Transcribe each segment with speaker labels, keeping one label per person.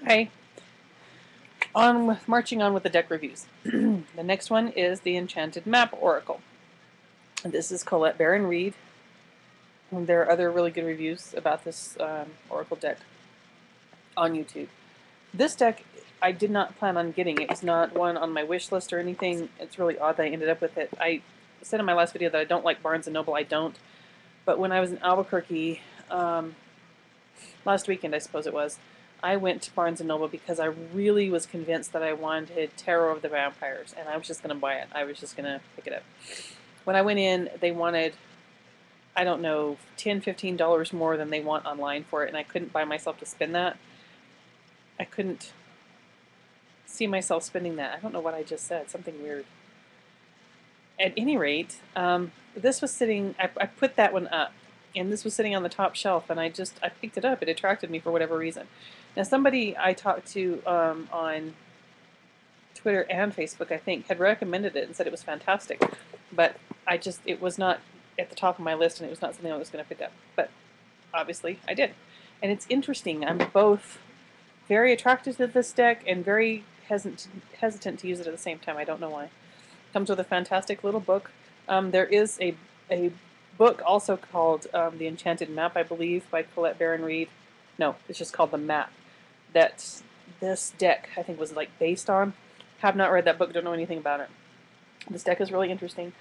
Speaker 1: Okay, marching on with the deck reviews. The next one is the Enchanted Map Oracle. And this is Colette Baron-Reid. There are other really good reviews about this Oracle deck on YouTube. This deck, I did not plan on getting. It was not one on my wish list or anything. It's really odd that I ended up with it. I said in my last video that I don't like Barnes & Noble. I don't. But when I was in Albuquerque last weekend, I suppose it was, I went to Barnes & Noble because I really was convinced that I wanted Tarot of the Vampires, and I was just going to buy it. I was just going to pick it up. When I went in, they wanted, I don't know, $10, $15 more than they want online for it, and I couldn't buy myself to spend that. I couldn't see myself spending that. I don't know what I just said, something weird. At any rate, this was sitting, I put that one up, and this was sitting on the top shelf, and I picked it up. It attracted me for whatever reason. Now, somebody I talked to on Twitter and Facebook, I think, had recommended it and said it was fantastic, but it was not at the top of my list, and it was not something I was going to pick up, but obviously I did. And it's interesting. I'm both very attracted to this deck and very hesitant to use it at the same time. I don't know why. It comes with a fantastic little book. There is a book also called The Enchanted Map, I believe, by Colette Baron-Reid. No, it's just called The Map. That this deck, I think, was like based on. Have not read that book, don't know anything about it. This deck is really interesting.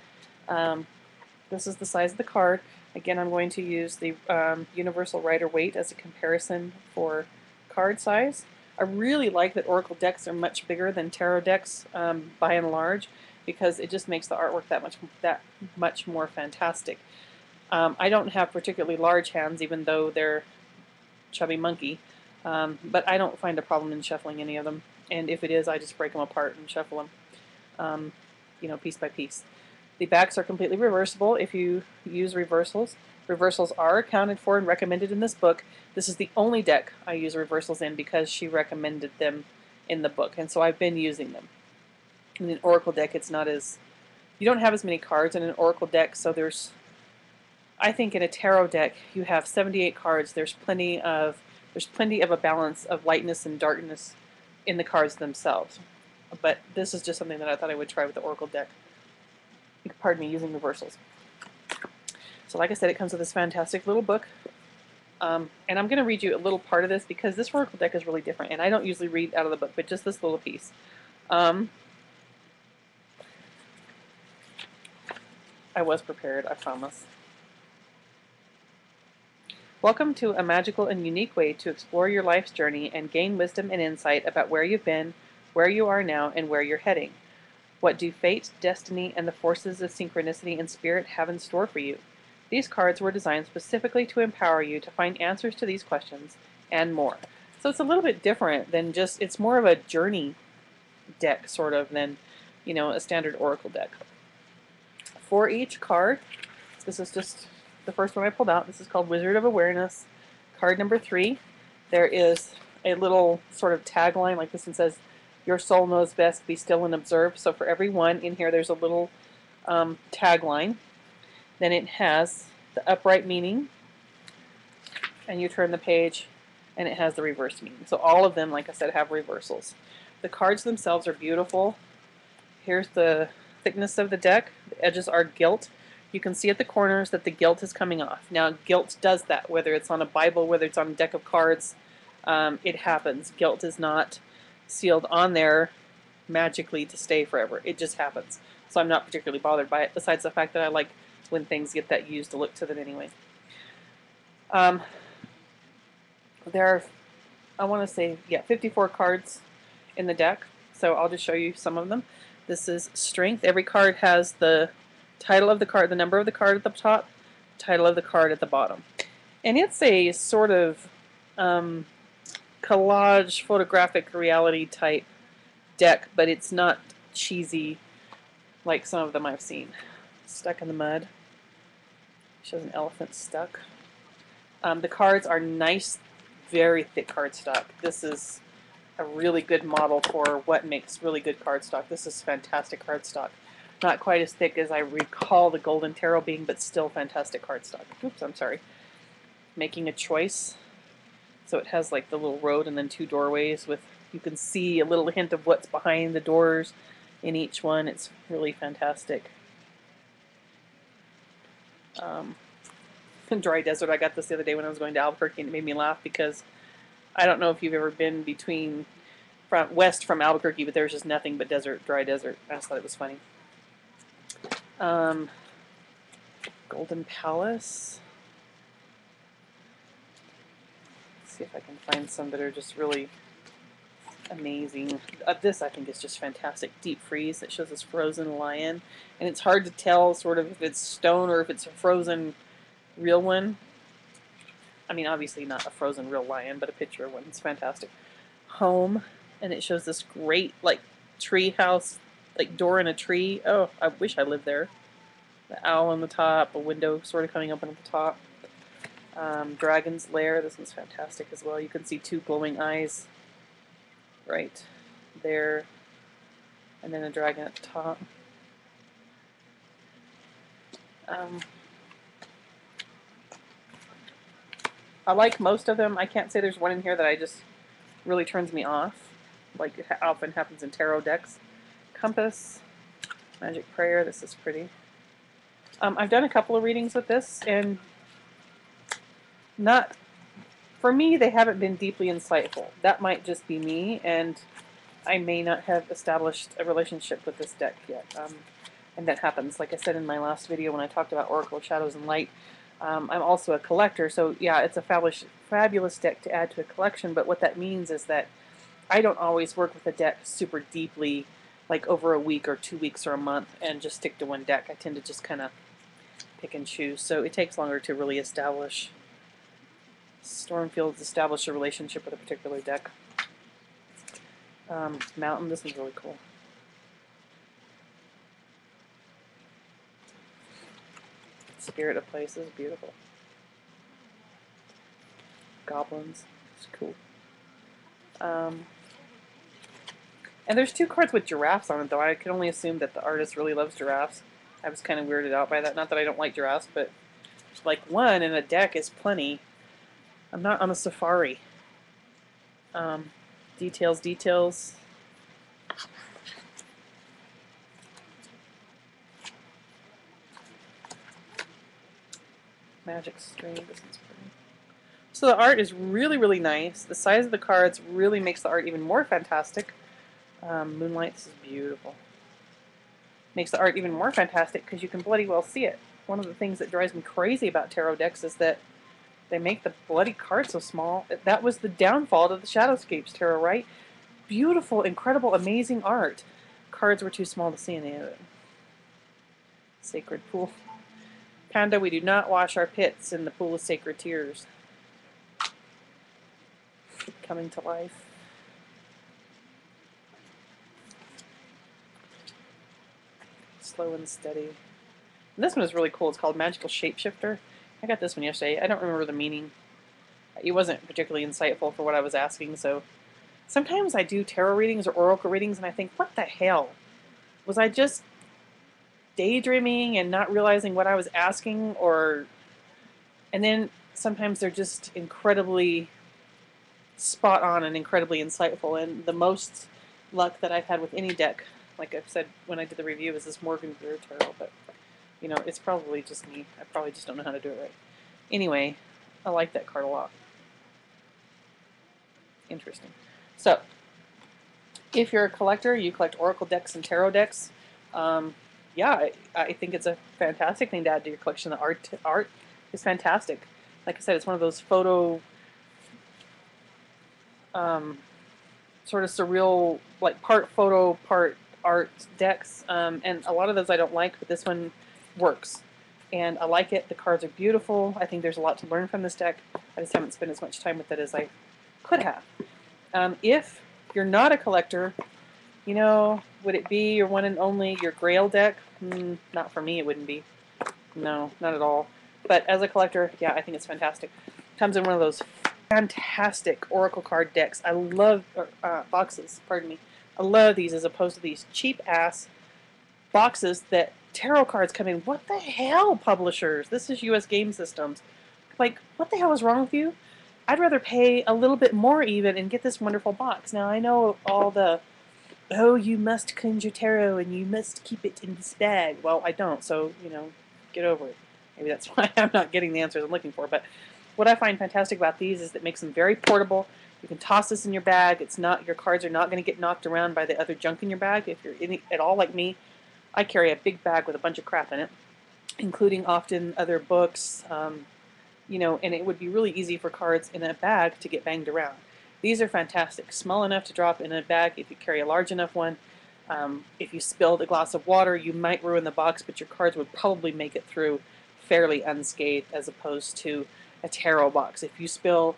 Speaker 1: This is the size of the card. Again, I'm going to use the Universal Rider-Waite as a comparison for card size. I really like that Oracle decks are much bigger than Tarot decks by and large, because it just makes the artwork that much more fantastic. I don't have particularly large hands, even though they're chubby monkey, but I don't find a problem in shuffling any of them. And if it is, I just break them apart and shuffle them, you know, piece by piece. The backs are completely reversible if you use reversals. Reversals are accounted for and recommended in this book. This is the only deck I use reversals in because she recommended them in the book, and so I've been using them. In an Oracle deck, it's not as, you don't have as many cards in an Oracle deck, so there's, I think in a Tarot deck you have 78 cards. There's plenty of a balance of lightness and darkness in the cards themselves. But this is just something that I thought I would try with the Oracle deck. Pardon me, using reversals. So like I said, it comes with this fantastic little book. And I'm going to read you a little part of this because this Oracle deck is really different, and I don't usually read out of the book, but just this little piece. I was prepared, I promise. Welcome to a magical and unique way to explore your life's journey and gain wisdom and insight about where you've been, where you are now, and where you're heading. What do fate, destiny, and the forces of synchronicity and spirit have in store for you? These cards were designed specifically to empower you to find answers to these questions and more. So it's a little bit different than just, it's more of a journey deck, sort of, than, you know, a standard Oracle deck. For each card, this is just the first one I pulled out. This is called Wizard of Awareness. Card number 3. There is a little sort of tagline like this, and says, "Your soul knows best, be still and observe." So for every one in here, there's a little tagline. Then it has the upright meaning, and you turn the page, and it has the reverse meaning. So all of them, like I said, have reversals. The cards themselves are beautiful. Here's the thickness of the deck. The edges are gilt. You can see at the corners that the gilt is coming off. Now, gilt does that, whether it's on a Bible, whether it's on a deck of cards, it happens. Gilt is not sealed on there magically to stay forever. It just happens. So I'm not particularly bothered by it, besides the fact that I like when things get that used look to them anyway. There are, I want to say, yeah, 54 cards in the deck, so I'll just show you some of them. This is Strength. Every card has the title of the card, the number of the card at the top, title of the card at the bottom. And it's a sort of collage photographic reality type deck, but it's not cheesy like some of them I've seen. Stuck in the mud. Shows an elephant stuck. The cards are nice, very thick cardstock. This is a really good model for what makes really good cardstock. This is fantastic cardstock. Not quite as thick as I recall the Golden Tarot being, but still fantastic cardstock. Oops, I'm sorry. Making a choice. So it has like the little road and then two doorways with, you can see a little hint of what's behind the doors in each one. It's really fantastic. Dry desert, I got this the other day when I was going to Albuquerque, and it made me laugh because I don't know if you've ever been west from Albuquerque, but there's just nothing but desert, dry desert. I just thought it was funny. Golden Palace. Let's see if I can find some that are just really amazing. This I think is just fantastic. Deep freeze that shows this frozen lion, and it's hard to tell sort of if it's stone or if it's a frozen real one. I mean, obviously not a frozen real lion, but a picture of one. It's fantastic. Home, and it shows this great like tree house, like door in a tree. Oh, I wish I lived there. The owl on the top, a window sort of coming open at the top. Dragon's Lair, this one's fantastic as well. You can see two glowing eyes right there, and then a dragon at the top. I like most of them. I can't say there's one in here that I just really turns me off, like it often happens in tarot decks. Compass, Magic Prayer, this is pretty. I've done a couple of readings with this, and not, for me, they haven't been deeply insightful. That might just be me, and I may not have established a relationship with this deck yet. And that happens. Like I said in my last video when I talked about Oracle of Shadows and Light, I'm also a collector, so yeah, it's a fabulous deck to add to a collection, but what that means is that I don't always work with a deck super deeply, like over a week or 2 weeks or a month, and just stick to one deck. I tend to just kind of pick and choose, so it takes longer to really establish Stormfield's establish a relationship with a particular deck. Mountain, this is really cool. Spirit of Places, beautiful. Goblins, it's cool. And there's two cards with giraffes on it, though. I can only assume that the artist really loves giraffes. I was kind of weirded out by that. Not that I don't like giraffes, but like one in a deck is plenty. I'm not on a safari. Details, details. Magic Stream, this one's pretty. So the art is really, really nice. The size of the cards really makes the art even more fantastic. Moonlight, this is beautiful. Makes the art even more fantastic because you can bloody well see it. One of the things that drives me crazy about tarot decks is that they make the bloody card so small. That was the downfall of the Shadowscapes tarot, right? Beautiful, incredible, amazing art. Cards were too small to see any of it. Sacred Pool. Panda, we do not wash our pits in the pool of sacred tears. Coming to life. Slow and steady. And this one is really cool. It's called Magical Shapeshifter. I got this one yesterday. I don't remember the meaning. It wasn't particularly insightful for what I was asking, so sometimes I do tarot readings or oracle readings and I think, what the hell? Was I just daydreaming and not realizing what I was asking? And then sometimes they're just incredibly spot on and incredibly insightful, and the most luck that I've had with any deck, like I've said when I did the review, is this Morgan Greer tarot, but you know, it's probably just me. I probably just don't know how to do it right. Anyway, I like that card a lot. Interesting. So, if you're a collector, you collect Oracle decks and tarot decks, yeah, I think it's a fantastic thing to add to your collection. The art is fantastic. Like I said, it's one of those photo, sort of surreal, like part photo, part art decks, and a lot of those I don't like, but this one works. And I like it. The cards are beautiful. I think there's a lot to learn from this deck. I just haven't spent as much time with it as I could have. If you're not a collector, you know, would it be your one and only, your Grail deck? Not for me, it wouldn't be. No, not at all. But as a collector, yeah, I think it's fantastic. Comes in one of those fantastic Oracle card decks. I love, boxes, pardon me. I love these as opposed to these cheap-ass boxes that tarot cards come in. What the hell, publishers? This is U.S. Game Systems. Like, what the hell is wrong with you? I'd rather pay a little bit more even and get this wonderful box. Now I know all the, oh, you must cleanse your tarot and you must keep it in this bag. Well, I don't, so, you know, get over it. Maybe that's why I'm not getting the answers I'm looking for. But what I find fantastic about these is that it makes them very portable. You can toss this in your bag. It's not, your cards are not going to get knocked around by the other junk in your bag. If you're at all like me, I carry a big bag with a bunch of crap in it, including often other books, you know, and it would be really easy for cards in a bag to get banged around. These are fantastic, small enough to drop in a bag if you carry a large enough one. If you spilled a glass of water, you might ruin the box, but your cards would probably make it through fairly unscathed as opposed to a tarot box. If you spill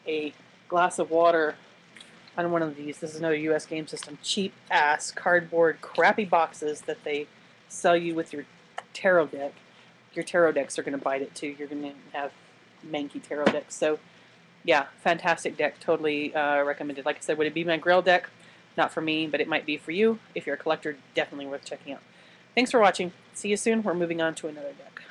Speaker 1: a glass of water on one of these, this is another US game system, cheap ass cardboard crappy boxes that they sell you with your tarot deck, your tarot decks are going to bite it too. You're going to have manky tarot decks. So yeah, fantastic deck, totally recommended. Like I said, would it be my Grail deck? Not for me, but it might be for you. If you're a collector, definitely worth checking out. Thanks for watching. See you soon. We're moving on to another deck.